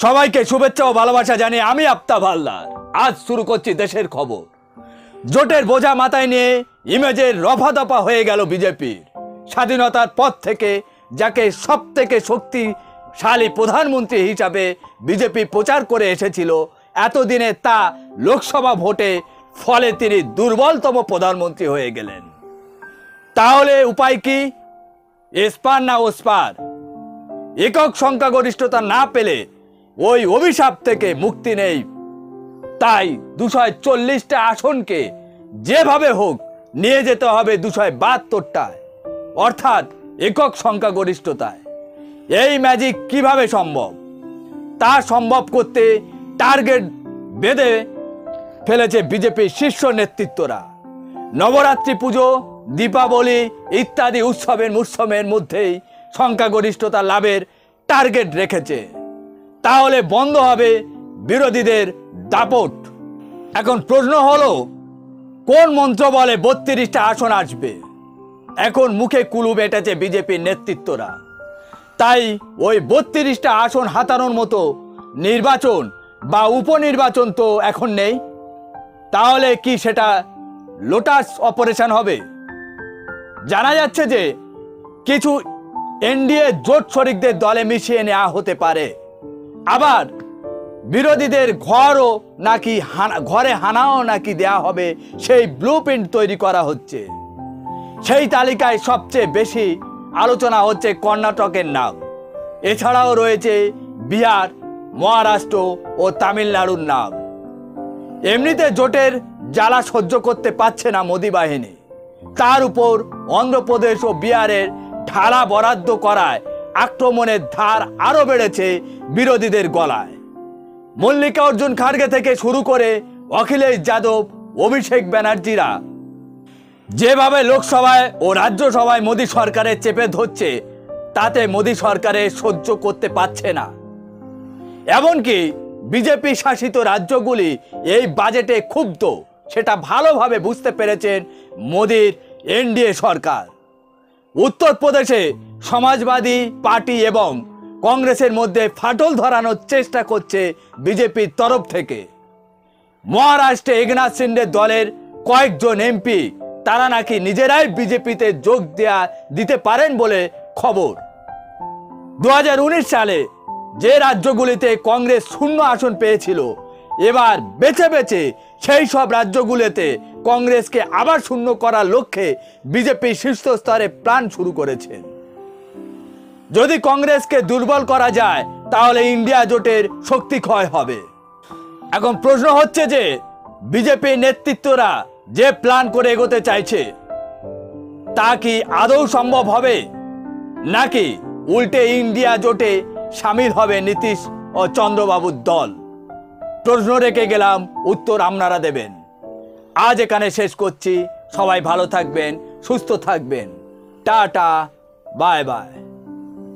সবাইকে শুভেচ্ছা ও ভালোবাসা জানিয়ে আমি আফতাব হালদার আজ শুরু করছি দেশের খবর। জোটের বোঝা মাথায় নিয়ে ইমেজের রফাদফা হয়ে গেল বিজেপির। স্বাধীনতার পর থেকে যাকে সবথেকে শক্তিশালী প্রধানমন্ত্রী হিসাবে বিজেপি প্রচার করে এসেছিল, এতদিনে তা লোকসভা ভোটে ফলে তিনি দুর্বলতম প্রধানমন্ত্রী হয়ে গেলেন। তাহলে উপায় কি? এসপার না ওসপার? একক সংখ্যাগরিষ্ঠতা না পেলে ওই অভিশাপ থেকে মুক্তি নেই। তাই 240টা আসনকে যেভাবে হোক নিয়ে যেতে হবে 272টায়, অর্থাৎ একক সংখ্যাগরিষ্ঠতায়। এই ম্যাজিক কিভাবে সম্ভব? তা সম্ভব করতে টার্গেট বেঁধে ফেলেছে বিজেপির শীর্ষ নেতৃত্বরা। নবরাত্রি পুজো, দীপাবলি ইত্যাদি উৎসবের মরশুমের মধ্যেই সংখ্যাগরিষ্ঠতা লাভের টার্গেট রেখেছে। তাহলে বন্ধ হবে বিরোধীদের দাপট। এখন প্রশ্ন হলো, কোন মন্ত্র বলে 32টা আসন আসবে? এখন মুখে কুলু বেটেছে বিজেপির নেতৃত্বরা। তাই ওই 32টা আসন হাতানোর মতো নির্বাচন বা উপনির্বাচন তো এখন নেই। তাহলে কি সেটা লোটাস অপারেশন হবে? জানা যাচ্ছে যে কিছু এনডিএ জোট শরিকদের দলে মিশিয়ে নেওয়া হতে পারে। আবার বিরোধীদের ঘরে হানাও নাকি দেয়া হবে, সেই ব্লুপ্রিন্ট তৈরি করা হচ্ছে। সেই তালিকায় সবচেয়ে বেশি আলোচনা হচ্ছে কর্ণাটকের নাম। এছাড়াও রয়েছে বিহার, মহারাষ্ট্র ও তামিলনাড়ুর নাম। এমনিতে জোটের জ্বালা সহ্য করতে পারছে না মোদি বাহিনী, তার উপর অন্ধ্রপ্রদেশ ও বিহারের ঢালা বরাদ্দ করায় আক্রমণের ধার আরো বেড়েছে বিরোধীদের গলায়। মল্লিকার্জুন খাড়গে থেকে শুরু করে অখিলেশ যাদব, অভিষেক ব্যানার্জিরা যেভাবে লোকসভায় ও রাজ্যসভায় মোদি সরকারের চেপে ধরছে, তাতে মোদি সরকারের সহ্য করতে পারছে না। এমনকি বিজেপি শাসিত রাজ্যগুলি এই বাজেটে ক্ষুব্ধ, সেটা ভালোভাবে বুঝতে পেরেছেন মোদির এনডিএ সরকার। উত্তরপ্রদেশে সমাজবাদী পার্টি এবং কংগ্রেসের মধ্যে ফাটল ধরানোর চেষ্টা করছে বিজেপির তরফ থেকে। মহারাষ্ট্রে একনাথ শিন্ডের দলের কয়েকজন এমপি তারা নাকি নিজেরাই বিজেপিতে যোগ দিতে পারেন বলে খবর। 2019 সালে যে রাজ্যগুলিতে কংগ্রেস 0 আসন পেয়েছিল, এবার বেছে বেছে সেই সব রাজ্যগুলিতে কংগ্রেসকে আবার 0 করার লক্ষ্যে বিজেপি শীর্ষ স্তরে প্ল্যান শুরু করেছেন। যদি কংগ্রেসকে দুর্বল করা যায়, তাহলে ইন্ডিয়া জোটের শক্তি ক্ষয় হবে। এখন প্রশ্ন হচ্ছে যে বিজেপি নেতৃত্বরা যে প্ল্যান করে এগোতে চাইছে, তা কি আদৌ সম্ভব হবে, নাকি উল্টে ইন্ডিয়া জোটে সামিল হবে নীতিশ ও চন্দ্রবাবুর দল? প্রশ্ন রেখে গেলাম, উত্তর আপনারা দেবেন। আজ এখানে শেষ করছি। সবাই ভালো থাকবেন, সুস্থ থাকবেন। Tata, bye bye.